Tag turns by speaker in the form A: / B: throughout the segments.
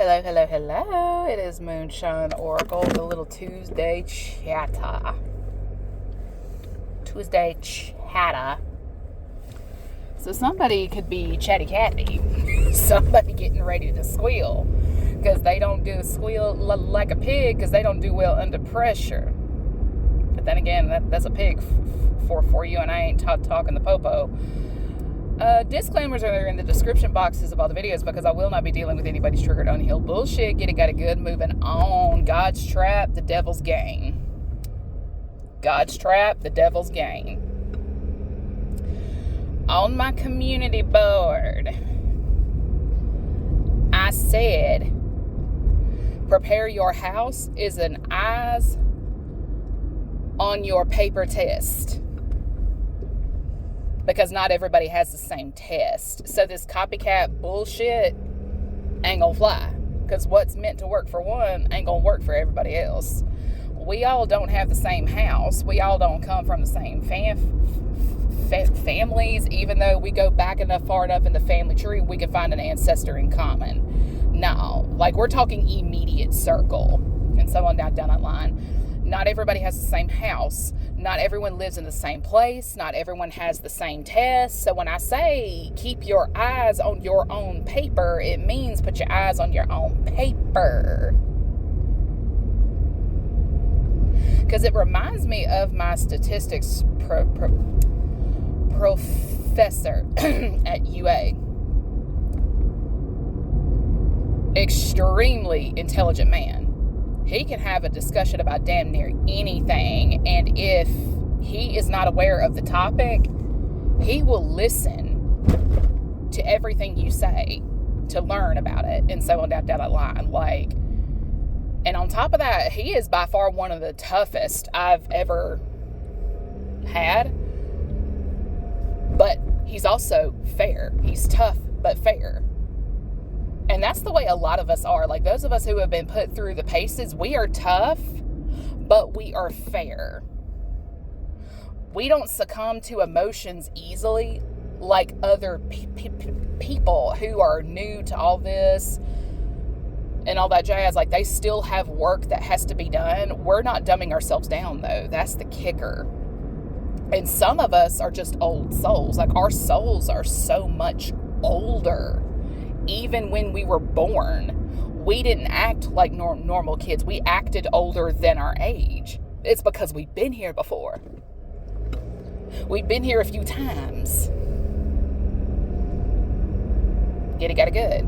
A: Hello, hello, hello. It is Moonshine Oracle, the little Tuesday chatter. So somebody could be chatty Cathy. Somebody getting ready to squeal. Because they don't do squeal like a pig because they don't do well under pressure. But then again, that's a pig for you, and I ain't talking the popo. Disclaimers are in the description boxes of all the videos because I will not be dealing with anybody's triggered on-hill bullshit. Get it, got it good, moving on. God's trap, the devil's gain. God's trap, the devil's gain. On my community board, I said, prepare your house is an eyes on your paper test. Because not everybody has the same test. So this copycat bullshit ain't gonna fly. Because what's meant to work for one ain't gonna work for everybody else. We all don't have the same house. We all don't come from the same families. Even though we go back enough, far enough in the family tree, we can find an ancestor in common. No. Like, we're talking immediate circle. And so on down that line. Not everybody has the same house. Not everyone lives in the same place. Not everyone has the same test. So when I say keep your eyes on your own paper, it means put your eyes on your own paper. Because it reminds me of my statistics professor at UA. Extremely intelligent man. He can have a discussion about damn near anything, and if he is not aware of the topic, he will listen to everything you say to learn about it, and so on down that line. Like, and on top of that, he is by far one of the toughest I've ever had, but he's also fair. He's tough, but fair. And that's the way a lot of us are. Like, those of us who have been put through the paces, we are tough, but we are fair. We don't succumb to emotions easily like other people who are new to all this and all that jazz. Like, they still have work that has to be done. We're not dumbing ourselves down, though. That's the kicker. And some of us are just old souls. Like, our souls are so much older. Even when we were born, we didn't act like normal kids. We acted older than our age. It's because we've been here before. We've been here a few times. Get it, got it good.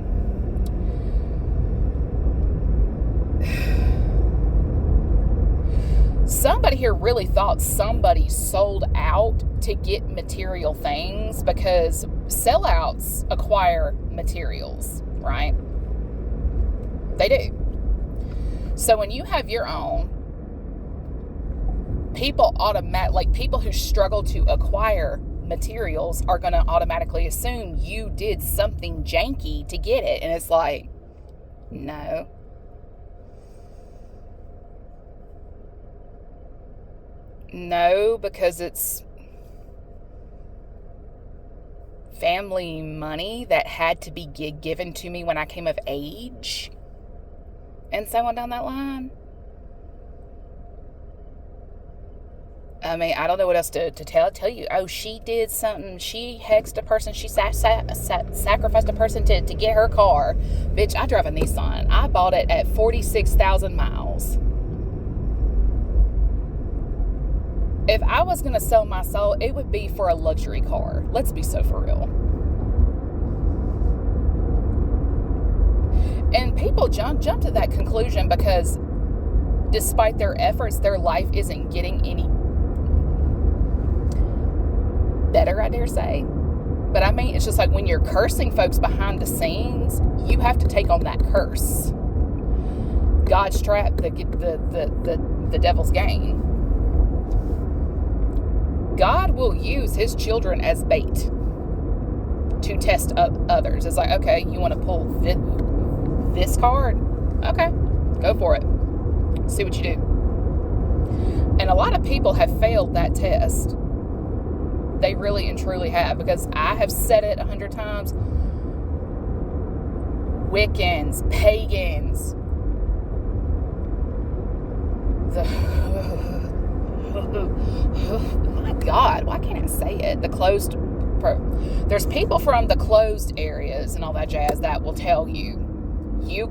A: Somebody here really thought somebody sold out to get material things, because sellouts acquire materials, right? They do. So when you have your own, people people who struggle to acquire materials are going to automatically assume you did something janky to get it. And it's like, no. No, because it's family money that had to be given to me when I came of age. And so on down that line. I mean, I don't know what else to tell you. Oh, she did something. She hexed a person. She sacrificed a person to get her car. Bitch, I drive a Nissan. I bought it at 46,000 miles. If I was going to sell my soul, it would be for a luxury car. Let's be so for real. And people jump to that conclusion because despite their efforts, their life isn't getting any better, I dare say. But I mean, it's just like when you're cursing folks behind the scenes, you have to take on that curse. God's trap, the devil's gain. God will use his children as bait to test others. It's like, okay, you want to pull this card? Okay, go for it. See what you do. And a lot of people have failed that test. They really and truly have, because I have said it 100 times. Wiccans, pagans, my God, why can't I say it? There's people from the closed areas and all that jazz that will tell you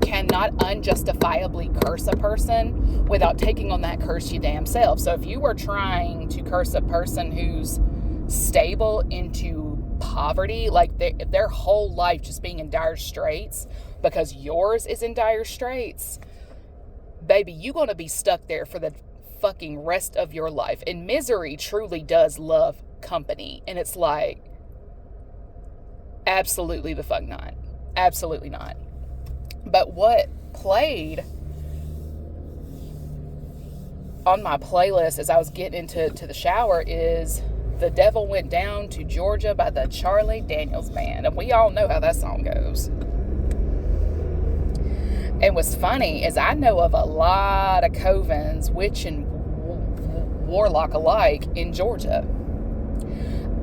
A: cannot unjustifiably curse a person without taking on that curse you damn self. So if you were trying to curse a person who's stable into poverty, like their whole life just being in dire straits because yours is in dire straits, baby, you're going to be stuck there for the fucking rest of your life. And misery truly does love company. And it's like, absolutely the fuck not. Absolutely not. But what played on my playlist as I was getting into the shower is The Devil Went Down to Georgia by the Charlie Daniels Band. And we all know how that song goes. And what's funny is I know of a lot of covens, witch and warlock alike, in Georgia.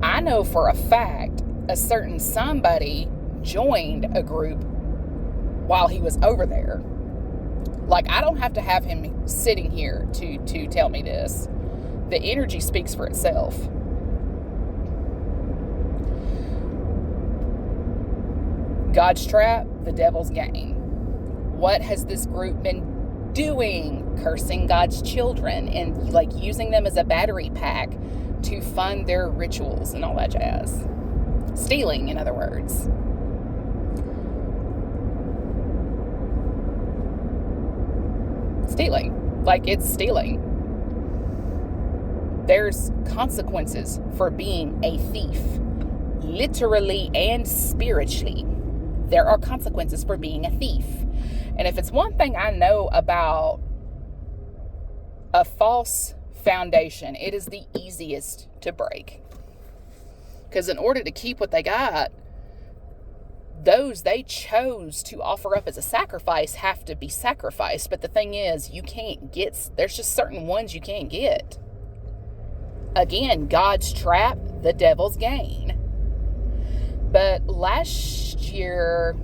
A: I know for a fact a certain somebody joined a group while he was over there. Like, I don't have to have him sitting here to tell me this. The energy speaks for itself. God's trap, the devil's gain. What has this group been doing? Cursing God's children and like using them as a battery pack to fund their rituals and all that jazz. Stealing, in other words. Stealing. Like, it's stealing. There's consequences for being a thief. Literally and spiritually. There are consequences for being a thief. And if it's one thing I know about a false foundation, it is the easiest to break. Because in order to keep what they got, those they chose to offer up as a sacrifice have to be sacrificed. But the thing is, there's just certain ones you can't get. Again, God's trap, the devil's gain. But last year,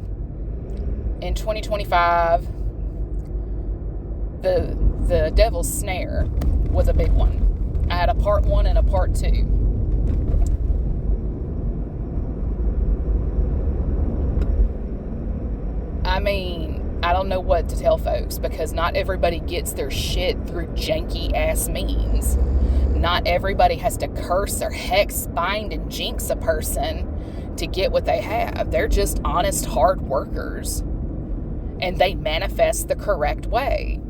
A: in 2025, the devil's snare was a big one. I had a part 1 and a part 2. I mean, I don't know what to tell folks, because not everybody gets their shit through janky ass means. Not everybody has to curse or hex, bind, and jinx a person to get what they have. They're just honest, hard workers. And they manifest the correct way.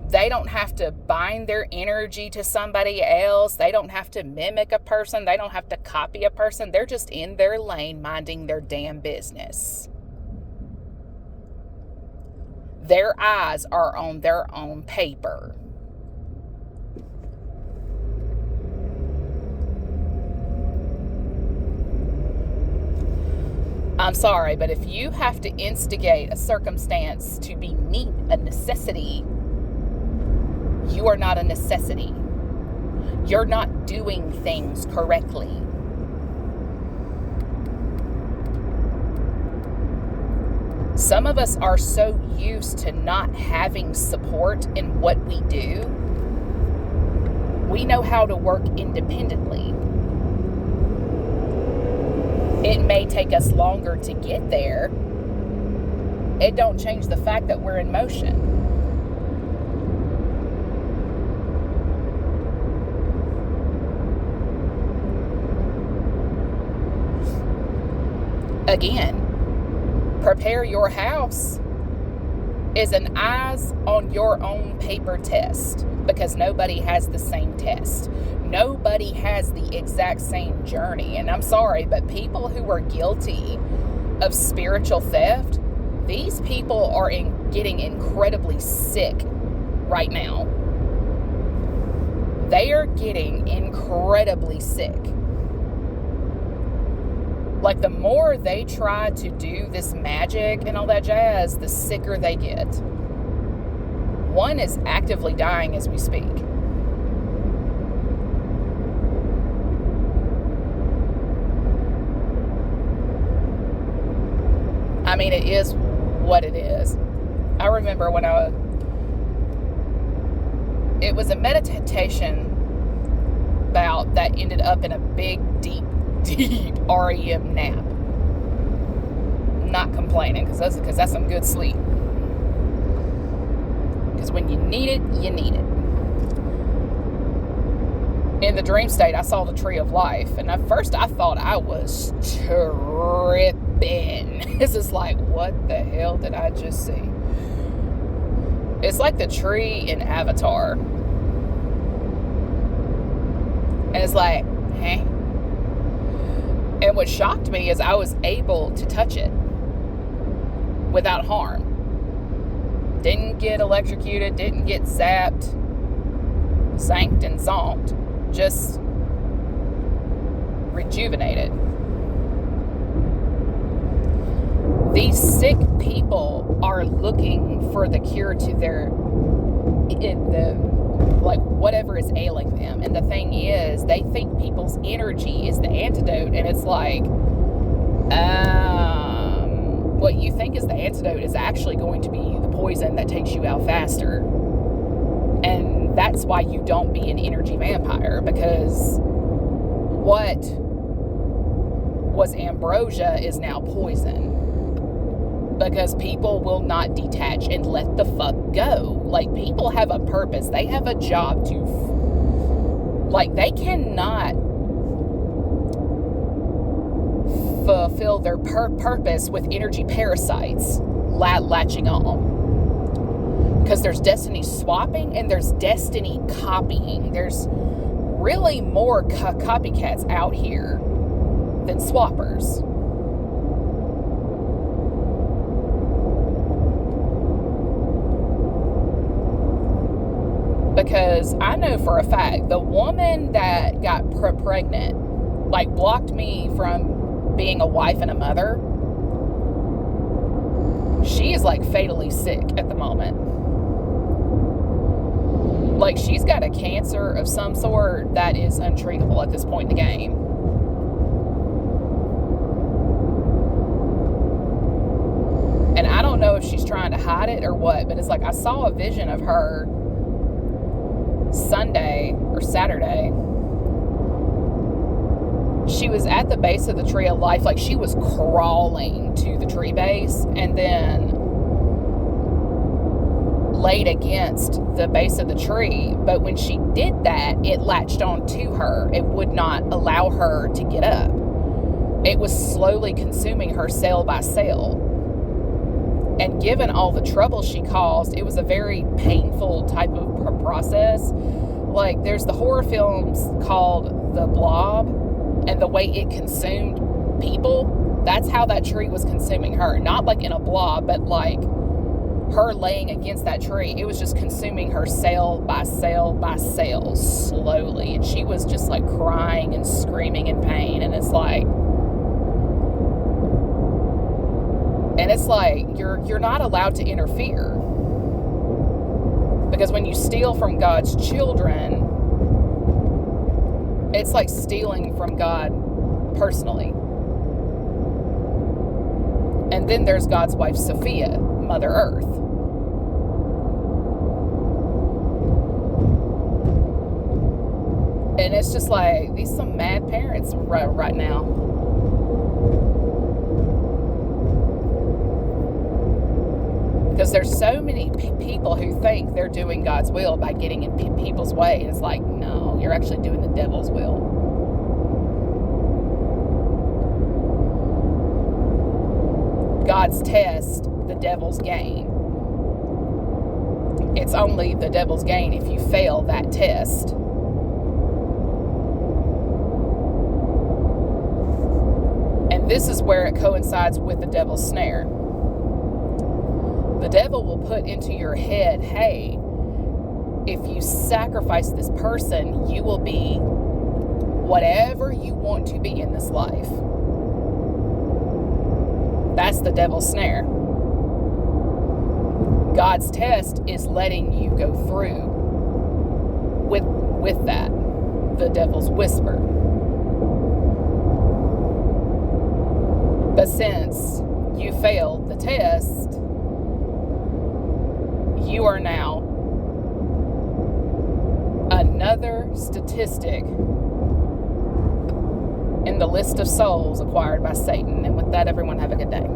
A: They don't have to bind their energy to somebody else. They don't have to mimic a person. They don't have to copy a person. They're just in their lane, minding their damn business. Their eyes are on their own paper. I'm sorry, but if you have to instigate a circumstance to be a necessity, you are not a necessity. You're not doing things correctly. Some of us are so used to not having support in what we do. We know how to work independently. It may take us longer to get there. It don't change the fact that we're in motion. Again, prepare your house is an eyes on your own paper test, because nobody has the same test. Nobody has the exact same journey. And I'm sorry, but people who are guilty of spiritual theft, these people are getting incredibly sick right now. They are getting incredibly sick. Like, the more they try to do this magic and all that jazz, the sicker they get. One is actively dying as we speak. mean, it is what it is. I remember when it was a meditation bout that ended up in a big, deep REM nap. Not complaining, because that's some good sleep. Because when you need it, you need it. In the dream state, I saw the tree of life, and at first I thought I was tripping. This is like, what the hell did I just see? It's like the tree in Avatar. And it's like, hey. And what shocked me is I was able to touch it without harm. Didn't get electrocuted, didn't get zapped, zanked and zonked. Just rejuvenated. These sick people are looking for the cure to whatever is ailing them. And the thing is, they think people's energy is the antidote, and it's like, what you think is the antidote is actually going to be the poison that takes you out faster. And that's why you don't be an energy vampire, because what was ambrosia is now poison. Because people will not detach and let the fuck go. Like, people have a purpose. They have a job to, they cannot fulfill their purpose with energy parasites latching on. Because there's destiny swapping and there's destiny copying. There's really more copycats out here than swappers. Because I know for a fact, the woman that got pregnant, blocked me from being a wife and a mother, she is fatally sick at the moment. She's got a cancer of some sort that is untreatable at this point in the game. And I don't know if she's trying to hide it or what, but it's I saw a vision of her Sunday or Saturday. She was at the base of the tree of life, she was crawling to the tree base and then laid against the base of the tree. But when she did that, it latched on to her. It would not allow her to get up. It was slowly consuming her cell by cell. And given all the trouble she caused, it was a very painful type of process. There's the horror films called The Blob, and the way it consumed people, that's how that tree was consuming her. Not in a blob, but her laying against that tree. It was just consuming her cell by cell by cell slowly. And she was just crying and screaming in pain. And it's you're not allowed to interfere. Because when you steal from God's children, it's like stealing from God personally. And then there's God's wife, Sophia, Mother Earth. And it's just these some mad parents right now. Because there's so many people who think they're doing God's will by getting in people's way. And it's no, you're actually doing the devil's will. God's test, the devil's gain. It's only the devil's gain if you fail that test. And this is where it coincides with the devil's snare. The devil will put into your head, hey, if you sacrifice this person, you will be whatever you want to be in this life. That's the devil's snare. God's test is letting you go through with that, the devil's whisper. But since you failed the test, you are now another statistic in the list of souls acquired by Satan. And with that, everyone have a good day.